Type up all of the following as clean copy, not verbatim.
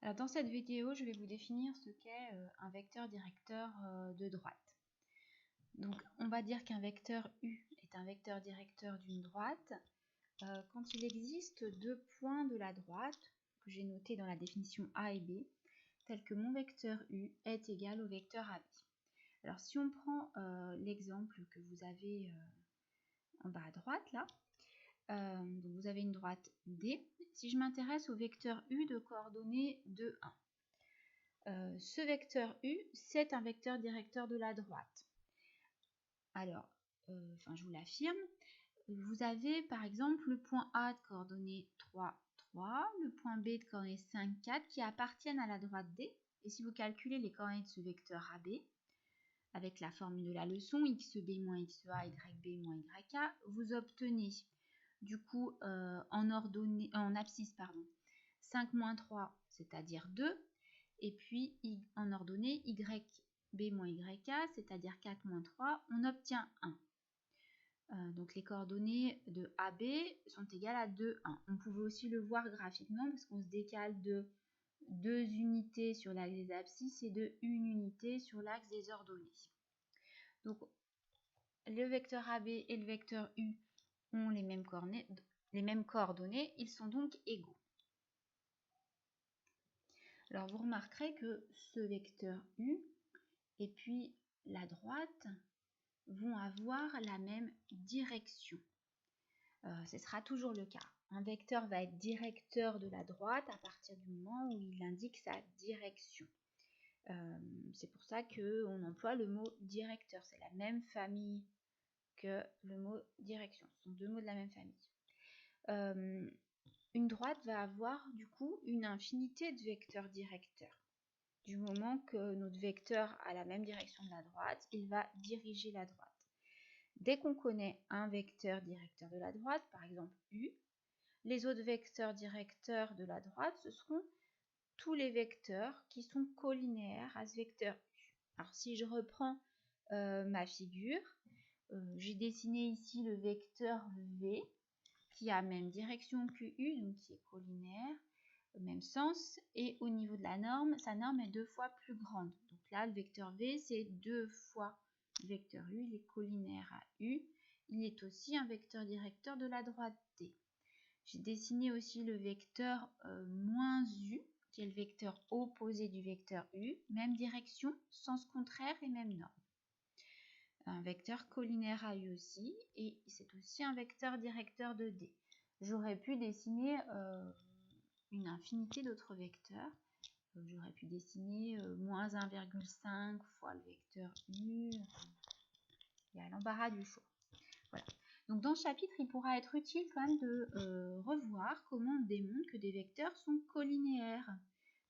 Alors dans cette vidéo, je vais vous définir ce qu'est un vecteur directeur de droite. Donc on va dire qu'un vecteur U est un vecteur directeur d'une droite quand il existe deux points de la droite que j'ai notés dans la définition A et B, tels que mon vecteur U est égal au vecteur AB. Alors si on prend l'exemple que vous avez en bas à droite là, donc vous avez une droite D. Si je m'intéresse au vecteur U de coordonnées 2, 1, ce vecteur U, c'est un vecteur directeur de la droite. Alors, je vous l'affirme, vous avez par exemple le point A de coordonnées 3, 3, le point B de coordonnées 5, 4 qui appartiennent à la droite D. Et si vous calculez les coordonnées de ce vecteur AB, avec la formule de la leçon, xb moins xa, yb moins yk, vous obtenez du coup en abscisse 5 moins 3, c'est-à-dire 2, et puis en ordonnée yb moins yk, c'est-à-dire 4 moins 3, on obtient 1. Donc les coordonnées de AB sont égales à 2, 1. On pouvait aussi le voir graphiquement parce qu'on se décale de 2 unités sur l'axe des abscisses et de 1 unité sur l'axe des ordonnées. Donc le vecteur AB et le vecteur U ont les mêmes coordonnées, ils sont donc égaux. Alors vous remarquerez que ce vecteur U et puis la droite vont avoir la même direction. Ce sera toujours le cas. Un vecteur va être directeur de la droite à partir du moment où il indique sa direction. C'est pour ça qu'on emploie le mot directeur. C'est la même famille que le mot direction. Ce sont deux mots de la même famille. Une droite va avoir du coup une infinité de vecteurs directeurs. Du moment que notre vecteur a la même direction de la droite, il va diriger la droite. Dès qu'on connaît un vecteur directeur de la droite, par exemple U, les autres vecteurs directeurs de la droite, ce seront tous les vecteurs qui sont collinéaires à ce vecteur U. Alors si je reprends ma figure, j'ai dessiné ici le vecteur V qui a même direction que U, donc qui est collinaire, même sens, et au niveau de la norme, sa norme est 2 fois plus grande. Donc là, le vecteur V, c'est 2 fois le vecteur U, il est collinaire à U. Il est aussi un vecteur directeur de la droite D. J'ai dessiné aussi le vecteur moins U, qui est le vecteur opposé du vecteur U, même direction, sens contraire et même norme. Un vecteur collinaire à U aussi, et c'est aussi un vecteur directeur de D. J'aurais pu dessiner une infinité d'autres vecteurs. J'aurais pu dessiner moins 1,5 fois le vecteur U. Il y a l'embarras du choix. Voilà. Donc dans ce chapitre, il pourra être utile quand même de revoir comment on démontre que des vecteurs sont collinéaires.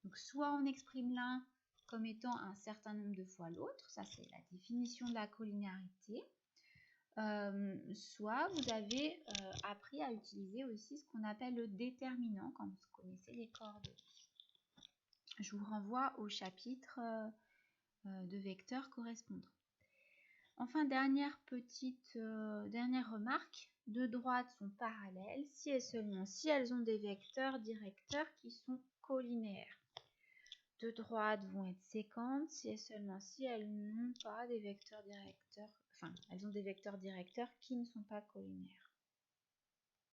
Donc soit on exprime l'un comme étant un certain nombre de fois l'autre, ça c'est la définition de la collinéarité. Soit vous avez appris à utiliser aussi ce qu'on appelle le déterminant quand vous connaissez les coordonnées. Je vous renvoie au chapitre de vecteurs correspondants. Enfin, dernière remarque, deux droites sont parallèles si et seulement si elles ont des vecteurs directeurs qui sont collinéaires. Deux droites vont être séquentes si et seulement si elles n'ont pas des vecteurs directeurs, elles ont des vecteurs directeurs qui ne sont pas collinaires.